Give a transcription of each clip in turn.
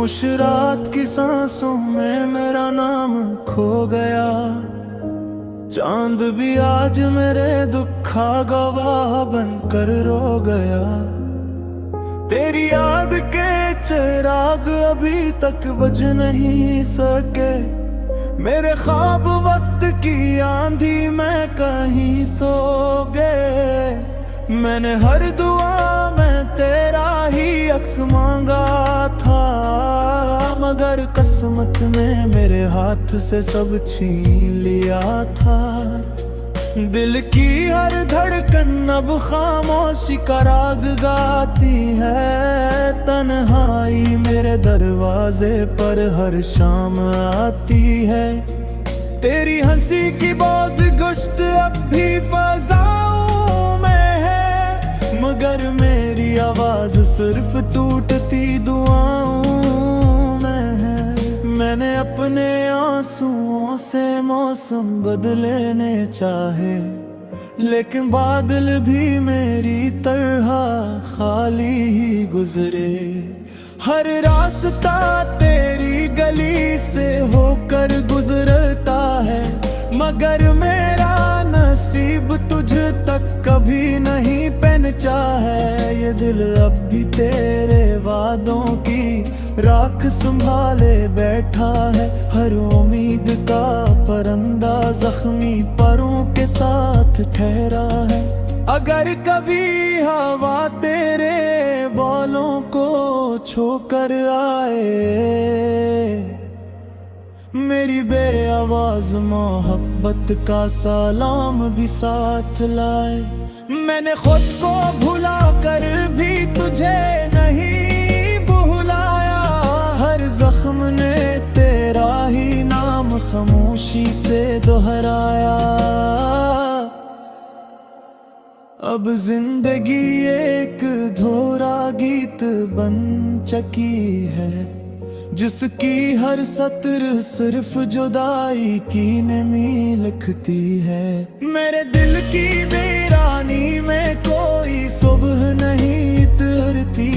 खामोश रात की सांसों में मेरा नाम खो गया। चांद भी आज मेरे दुखा गवाह बनकर रो गया। तेरी याद के चिराग अभी तक बुझ नहीं सके। मेरे ख्वाब वक्त की आंधी में कहीं सो गए। मैंने हर दुआ में तेरा ही अक्स मांगा था, मगर किस्मत ने मेरे हाथ से सब छीन लिया था। दिल की हर धड़कन अब खामोशी का राग गाती है। तन्हाई मेरे दरवाजे पर हर शाम आती है। तेरी हंसी की बाज गुश्त अब भी फजाओं में है, मगर मेरी आवाज सिर्फ टूटती दुआओं में है। मैंने अपने आंसुओं से मौसम बदलने चाहे, लेकिन बादल भी मेरी तरह खाली ही गुजरे। हर रास्ता तेरी गली से होकर गुजरता है, मगर मेरा नसीब तुझ तक कभी नहीं पहुंचा है। ये दिल अब भी तेरे वादों की राख संभाले बैठा है। हर उम्मीद का परिंदा जख्मी परों के साथ ठहरा है। अगर कभी हवा तेरे बालों को छोकर आए, मेरी बेआवाज मोहब्बत का सलाम भी साथ लाए। मैंने खुद को भुला कर भी तुझे नहीं भुलाया। हर जख्म ने तेरा ही नाम खामोशी से दोहराया। अब जिंदगी एक धोरा गीत बन चुकी है, जिसकी हर सत्र सिर्फ जुदाई की नमी लिखती है। मेरे दिल की वीरानी में कोई सुबह नहीं तरती।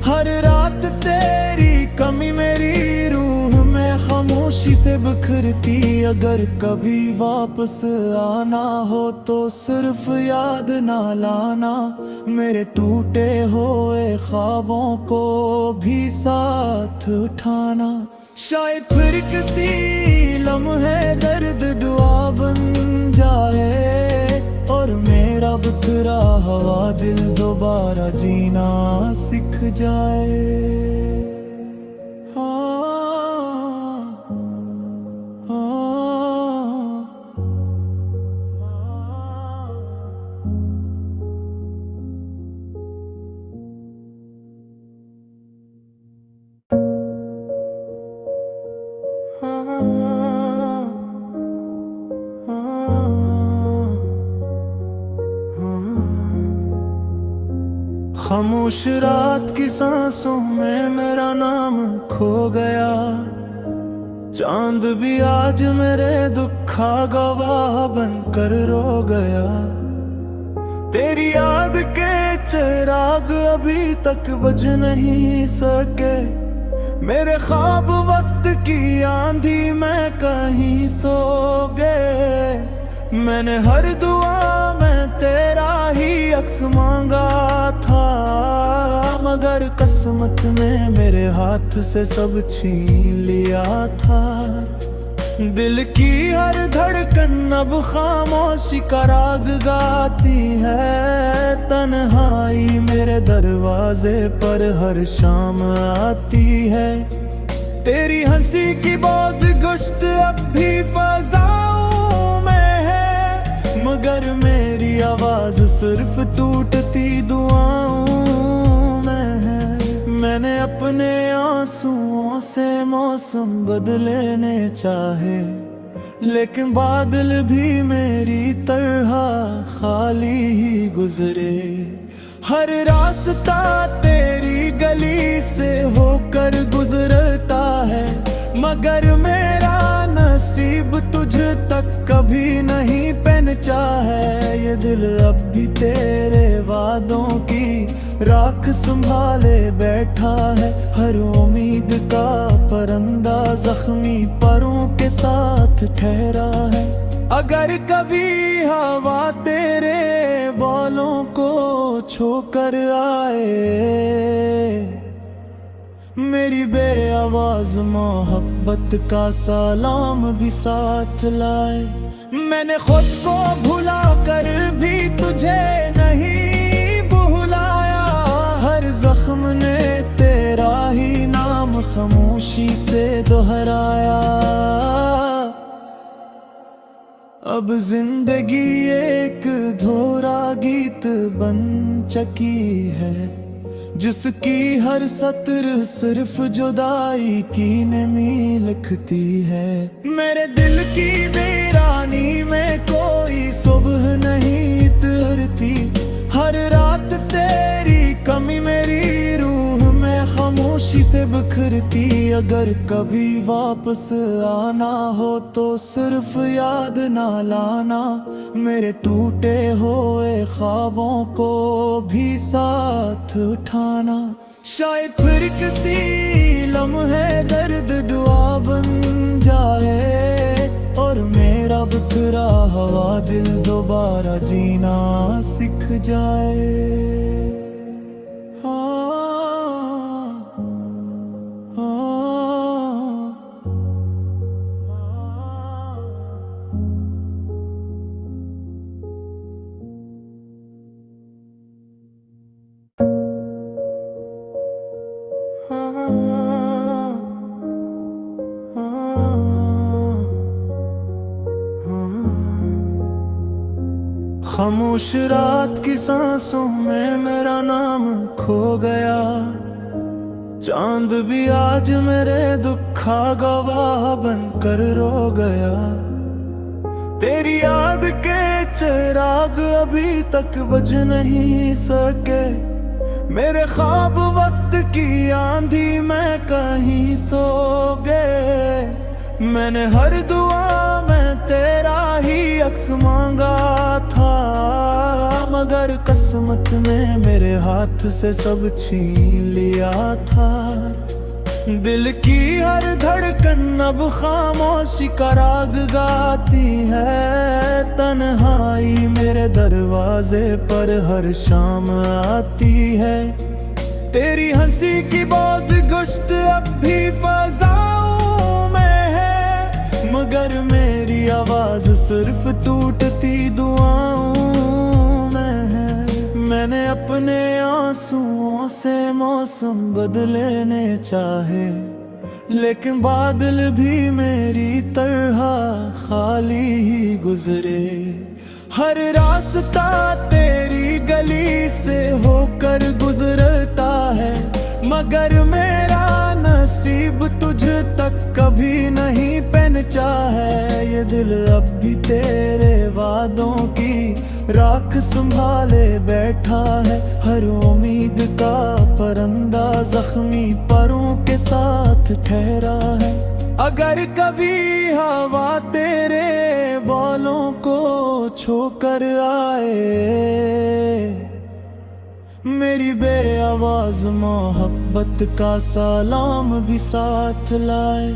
हर रात तेरी कमी मेरी रूह में खामोशी से बिखरती। अगर कभी वापस आना हो तो सिर्फ याद ना लाना, मेरे टूटे हुए ख्वाबों को भी साथ उठाना। शायद फिर किसी लम्हे दर्द दुआ बन जाए, और मेरा बिखरा हुआ दिल दोबारा जीना सीख जाए। खामोश रात की सांसों में मेरा नाम खो गया। चांद भी आज मेरे दुखा गवाह बनकर रो गया। तेरी याद के चिराग अभी तक बुझ नहीं सके। मेरे ख्वाब वक्त की आंधी में कहीं सो गए। मैंने हर दुआ में तेरा ही अक्स मांगा था, मगर किस्मत ने मेरे हाथ से सब छीन लिया था। दिल की हर धड़कन अब खामोशी का राग गाती है। तन्हाई मेरे दरवाजे पर हर शाम आती है। तेरी हंसी की बाज गुश्त अब भी फजाओं में है, मगर मेरी आवाज सिर्फ टूटती दुआओं में है। मैंने अपने आंसुओं से मौसम बदलने चाहे, लेकिन बादल भी मेरी तरह खाली ही गुजरे। हर रास्ता तेरी गली से होकर गुजरता है, मगर मेरा नसीब तुझ तक कभी नहीं पहुंचा है। ये दिल अब भी तेरे वादों की राख संभाले बैठा है हर उम्मीद का परिंदा, जख्मी परों के साथ ठहरा है। अगर कभी हवा तेरे बालों को छोकर आए, मेरी बेआवाज मोहब्बत का सलाम भी साथ लाए। मैंने खुद को भुला कर भी तुझे नहीं भुलाया, हर जख्म ने तेरा ही नाम खामोशी से दोहराया। अब जिंदगी एक धोरा गीत बन चुकी है, जिसकी हर सत्र सिर्फ जुदाई की नमी लिखती है। मेरे दिल की वीरानी में कोई सुबह नहीं तरती, हर रात तेरी कमी मेरी रूह में खामोशी से बिखरती। अगर कभी वापस आना हो तो सिर्फ याद ना लाना, मेरे टूटे हुए ख्वाबों को भी साथ उठाना। शायद फिर किसी लम्हे दर्द दुआ बन जाए, और मेरा बिखरा हुआ दिल दोबारा जीना सीख जाए। खामोश रात की सांसों में मेरा नाम खो गया, चांद भी आज मेरे दुखा गवाह बनकर रो गया। तेरी याद के चिराग अभी तक बुझ नहीं सके, मेरे ख्वाब वक्त की आंधी में कहीं सो गए। मैंने हर दुआ में तेरा ही अक्स मांगा था, मगर किस्मत ने मेरे हाथ से सब छीन लिया था। दिल की हर धड़कन अब खामोशी का राग गाती है, तन्हाई मेरे दरवाजे पर हर शाम आती है। तेरी हंसी की बाज गुश्त अब भी फजाओं में है, मगर मेरी आवाज सिर्फ टूटती दुआओं में है। मैंने अपने आंसुओं से मौसम बदलने चाहे, लेकिन बादल भी मेरी तरह खाली ही गुजरे। हर रास्ता तेरी गली से होकर गुजरता है, मगर मेरा नसीब तुझ तक कभी नहीं पहुंचा है। ये दिल अब भी तेरे वादों की राख संभाले बैठा है, हर उम्मीद का परिंदा जख्मी परों के साथ ठहरा है। अगर कभी हवा तेरे बालों को छोकर आए, मेरी बेआवाज मोहब्बत का सलाम भी साथ लाए।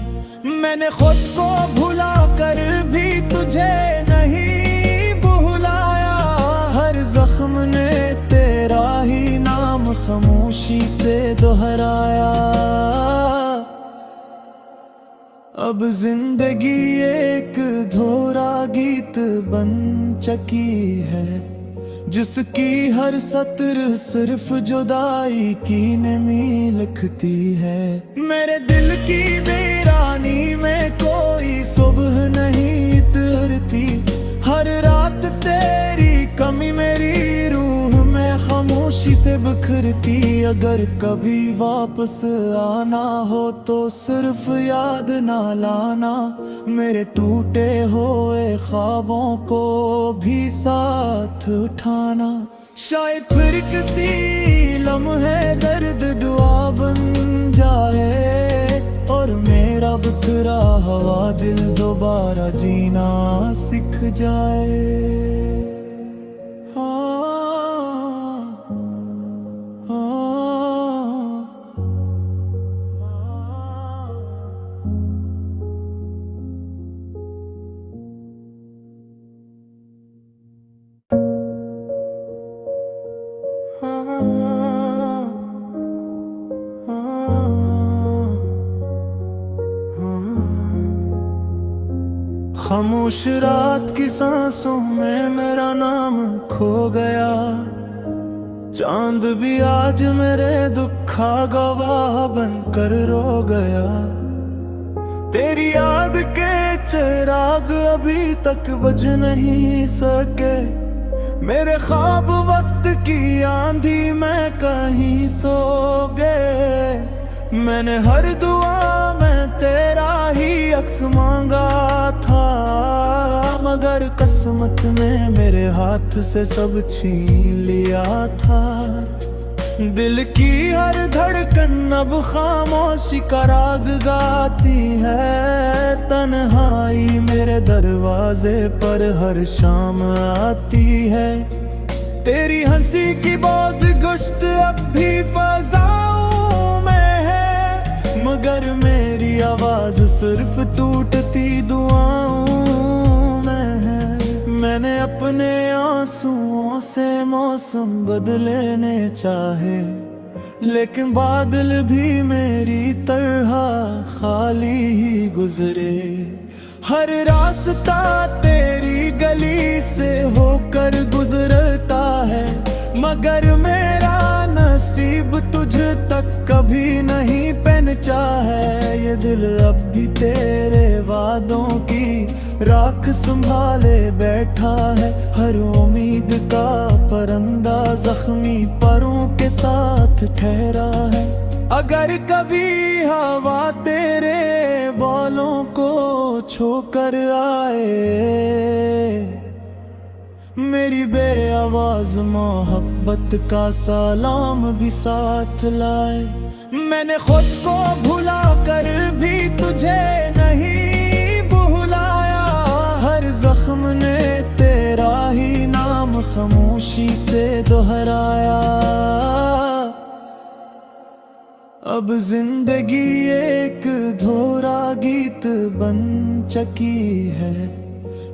मैंने खुद को भुला कर भी तुझे नहीं भुलाया, हर जख्म ने तेरा ही नाम खामोशी से दोहराया। अब जिंदगी एक धोरा गीत बन चुकी है, जिसकी हर सत्र सिर्फ जुदाई की नमी लिखती है। मेरे दिल की वीरानी में कोई सुबह नहीं तरती, हर रात तेरी कमी मेरी रूह में खामोशी से बिखरती। अगर कभी वापस आना हो तो सिर्फ याद ना लाना, मेरे टूटे हुए ख्वाबों को भी साथ उठाना। शायद फिर किसी लम्हे दर्द दुआ बन जाए, और मेरा बिखरा हुआ दिल दोबारा जीना सीख जाए। खामोश रात की सांसों में मेरा नाम खो गया। चांद भी आज मेरे दुखा गवाह बनकर रो गया। तेरी याद के चिराग अभी तक बुझ नहीं सके। मेरे ख्वाब वक्त की आंधी में कहीं सो गए। मैंने हर दुआ में तेरा ही अक्स मांगा था, मगर किस्मत ने मेरे हाथ से सब छीन लिया था। दिल की हर धड़कन अब खामोशी का राग गाती है। तन्हाई मेरे दरवाजे पर हर शाम आती है। तेरी हंसी की बोझ गुश्त अब भी फजाओं में है, मगर मेरी आवाज सिर्फ टूटती दुआओं में है। मैंने अपने आंसुओं से मौसम बदलने चाहे, लेकिन बादल भी मेरी तरह खाली ही गुजरे। हर रास्ता तेरी गली से होकर गुजरता है, मगर मेरा नसीब तुझ तक कभी नहीं पहुंचा है। ये दिल अब भी तेरे वादों की राख संभाले बैठा है। हर उम्मीद का परिंदा जख्मी परों के साथ ठहरा है। अगर कभी हवा तेरे बालों को छोकर आए, मेरी बेआवाज मोहब्बत का सलाम भी साथ लाए। मैंने खुद को भुला कर भी तुझे नहीं भुलाया। हर जख्म ने तेरा ही नाम खामोशी से दोहराया। अब जिंदगी एक धोरा गीत बन चुकी है,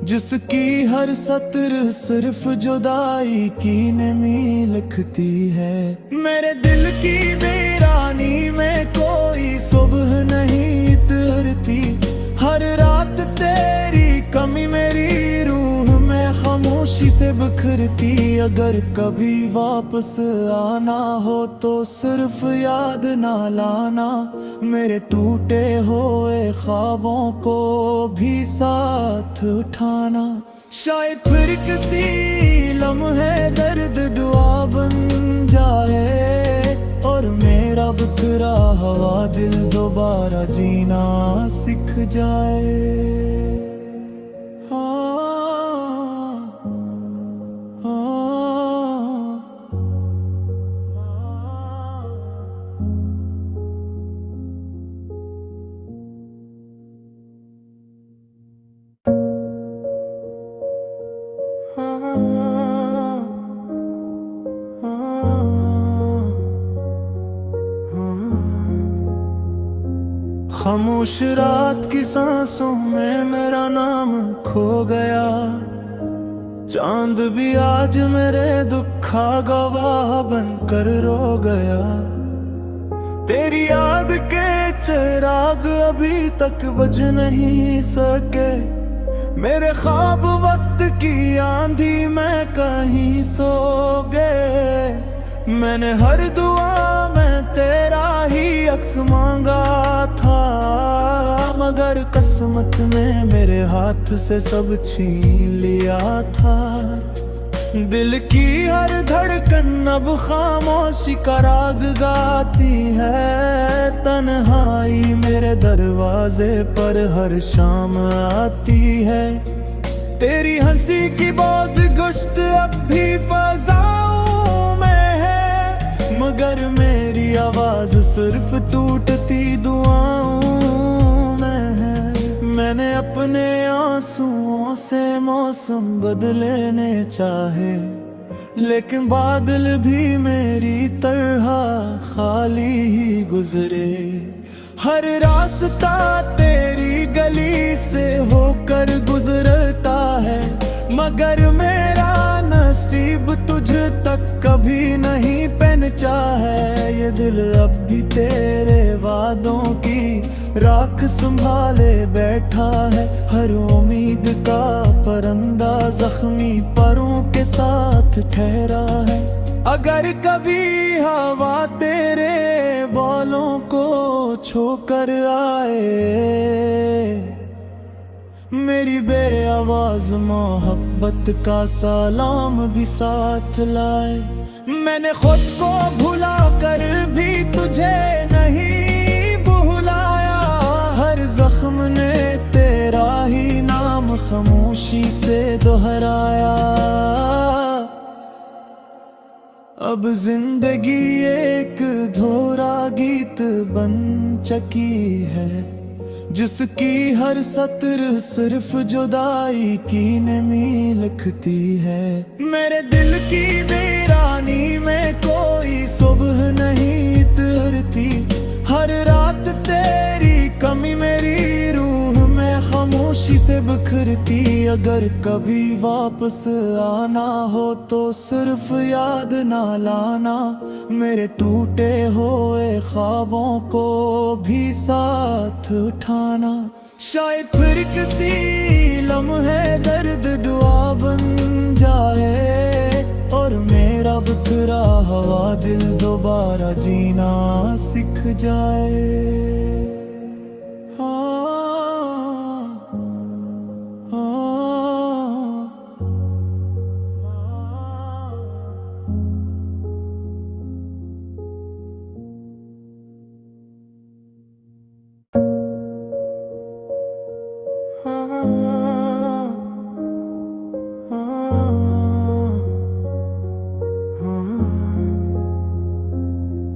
जिसकी हर सत्र सिर्फ जुदाई की नमी लिखती है। मेरे दिल की वीरानी में कोई सुबह नहीं तरती। हर रात तेरी कमी मेरी रूह में खामोशी से बिखरती। अगर कभी वापस आना हो तो सिर्फ याद ना लाना, मेरे टूटे हुए ख्वाबों को भी साथ उठाना। शायद फिर किसी लम्हे दर्द दुआ बन जाए, और मेरा बिखरा हुआ दिल दोबारा जीना सीख जाए। खामोश रात की सांसों में मेरा नाम खो गया। चांद भी आज मेरे दुखा गवाह बनकर रो गया। तेरी याद के चिराग अभी तक बुझ नहीं सके। मेरे ख्वाब वक्त की आंधी में कहीं सो गए। मैंने हर दुआ में तेरा ही अक्स मांगा था, मगर किस्मत ने मेरे हाथ से सब छीन लिया था। दिल की हर धड़कन अब खामोशी का राग गाती है। तन्हाई मेरे दरवाजे पर हर शाम आती है। तेरी हंसी की बोझ गुश्त अब भी फजाओं में है, मगर मेरी आवाज सिर्फ टूटती दुआओं में है। मैंने अपने आंसुओं से मौसम बदलने चाहे, लेकिन बादल भी मेरी तरह खाली ही गुजरे। हर रास्ता तेरी गली से होकर गुजरता है, मगर मेरा नसीब तुझ तक कभी नहीं पहुंचा है। ये दिल अब भी तेरे वादों की राख संभाले बैठा है। हर उम्मीद का परिंदा जख्मी परों के साथ ठहरा है। अगर कभी हवा तेरे बालों को छोकर आए, मेरी बेआवाज मोहब्बत का सलाम भी साथ लाए। मैंने खुद को भुला कर भी तुझे नहीं भुलाया, हर जख्म ने तेरा ही नाम खामोशी से दोहराया। अब जिंदगी एक धोरा गीत बन चुकी है, जिसकी हर सत्र सिर्फ जुदाई की नमी लिखती है। मेरे दिल की वीरानी में कोई सुबह नहीं तरती, हर रात तेरी कमी मेरी रूह में खामोशी से बिखरती। अगर कभी वापस आना हो तो सिर्फ याद ना लाना, मेरे टूटे हुए ख्वाबों को भी साथ उठाना। शायद फिर किसी लम्हे दर्द दुआ बन जाए, और मेरा बिखरा हुआ दिल दोबारा जीना सीख जाए।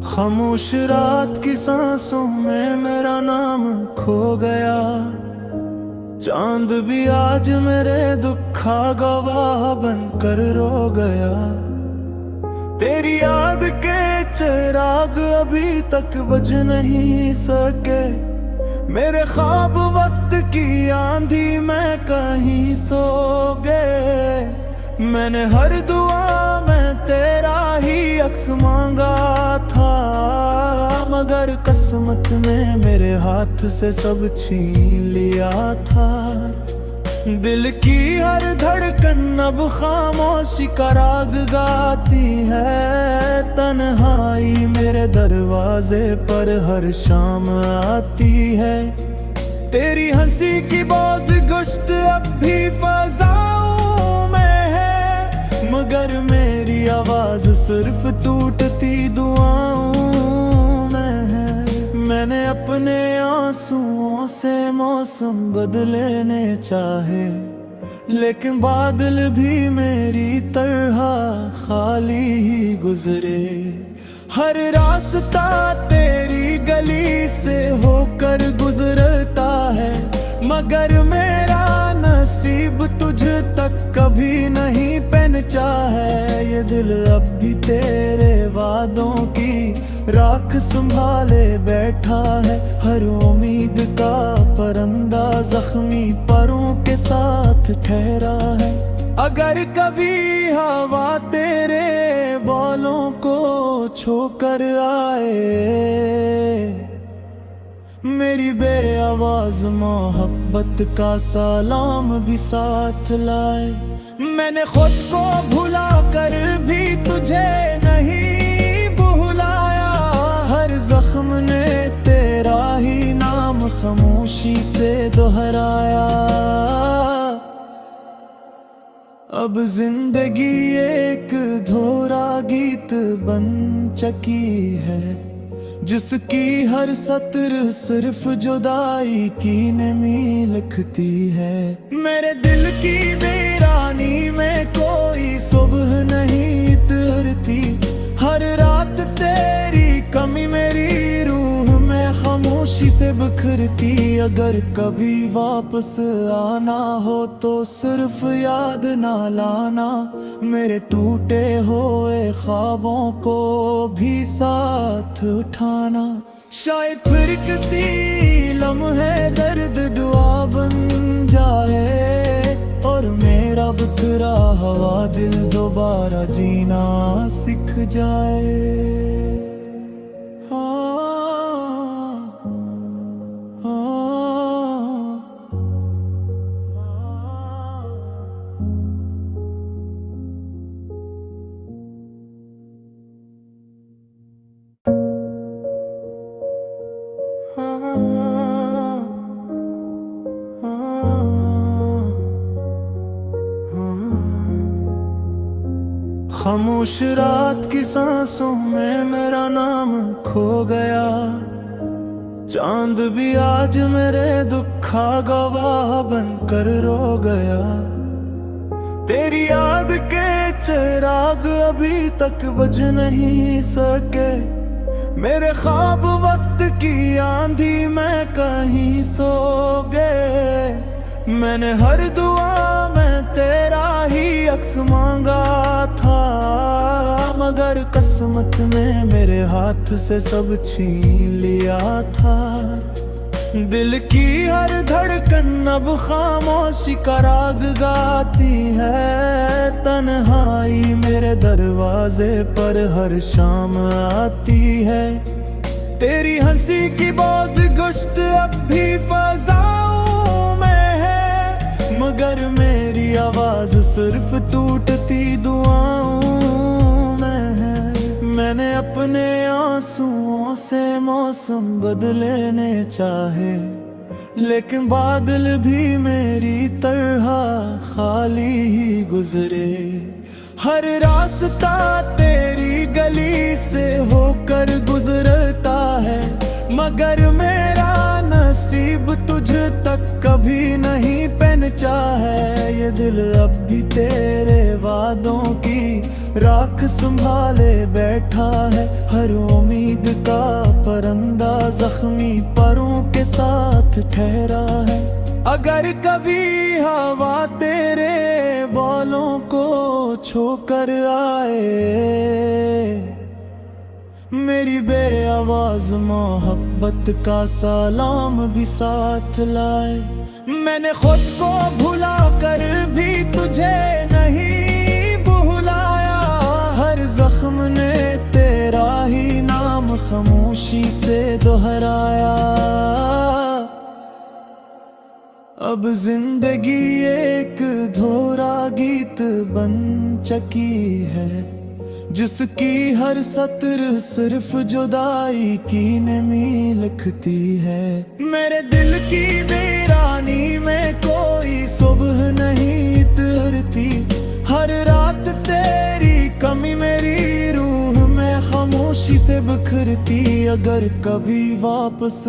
खामोश रात की सांसों में मेरा नाम खो गया, चांद भी आज मेरे दुखा गवाह बनकर रो गया। तेरी याद के चिराग अभी तक बुझ नहीं सके, मेरे ख्वाब वक्त की आंधी में कहीं सो गए। मैंने हर दुआ में तेरा ही अक्स मांगा था, मगर किस्मत ने मेरे हाथ से सब छीन लिया था। दिल की हर धड़कन अब खामोशी का राग गाती है, तन्हाई मेरे दरवाजे पर हर शाम आती है। तेरी हंसी की बाज गुश्त अब भी फजाओं में है, मगर मेरी आवाज सिर्फ टूटती दुआओं में है। मैंने अपने आंसुओं से मौसम बदलने चाहे, लेकिन बादल भी मेरी तरह खाली ही गुजरे। हर रास्ता तेरी गली से होकर गुजरता है, मगर मेरा नसीब तुझ तक कभी नहीं पहुंचा है। ये दिल अब भी तेरे वादों की राख संभाले बैठा है, हर उम्मीद का परिंदा जख्मी परों के साथ ठहरा है। अगर कभी हवा तेरे बालों को छोकर आए, मेरी बेआवाज मोहब्बत का सलाम भी साथ लाए। मैंने खुद को भुला कर भी तुझे नहीं भुलाया, हर जख्म ने तेरा ही नाम खामोशी से दोहराया। अब जिंदगी एक धोरा गीत बन चुकी है, जिसकी हर सत्र सिर्फ जुदाई की नमी लिखती है। मेरे दिल की वीरानी में कोई सुबह नहीं तरती, हर रात तेरी कमी मेरी रूह में खामोशी से बिखरती। अगर कभी वापस आना हो तो सिर्फ याद ना लाना, मेरे टूटे हुए ख्वाबों को भी साथ उठाना। शायद फिर किसी लम्हे दर्द दुआ बन जाए, और मेरा बिखरा हुआ दिल दोबारा जीना सीख जाए। हाँ, हाँ, हाँ। खामोश रात की सांसों में मेरा नाम खो गया। चांद भी आज मेरे दुखा गवाह बनकर रो गया। तेरी याद के चिराग अभी तक बुझ नहीं सके। मेरे ख्वाब वक्त की आंधी में कहीं सो गए। मैंने हर दुआ में तेरा ही अक्स मांगा था, मगर किस्मत ने मेरे हाथ से सब छीन लिया था। दिल की हर धड़कन अब खामोशी का राग गाती है। तन्हाई मेरे दरवाजे पर हर शाम आती है। तेरी हंसी की बोझ गुश्त अब भी फजाओं में है, मगर मेरी आवाज सिर्फ टूटती दुआओं में है। मैंने अपने आंसुओं से मौसम बदलने चाहे, लेकिन बादल भी मेरी तरह खाली ही गुजरे। हर रास्ता तेरी गली से होकर गुजरता है, मगर मेरा नसीब तुझ तक कभी नहीं पहुंचा है। ये दिल अब भी तेरे वादों की राख संभाले बैठा है। हर उम्मीद का परिंदा जख्मी परों के साथ ठहरा है। अगर कभी हवा तेरे बालों को छोकर आए, मेरी बेआवाज मोहब्बत का सलाम भी साथ लाए। मैंने खुद को भुला कर भी तुझे नहीं भुलाया। हर जख्म ने तेरा ही नाम खामोशी से दोहराया। अब जिंदगी एक धोरा गीत बन चुकी है, जिसकी हर सत्र सिर्फ जुदाई की नमी लिखती है। मेरे दिल की वीरानी में कोई सुबह नहीं तरती। हर रात तेरी कमी मेरी रूह में खामोशी से बिखरती। अगर कभी वापस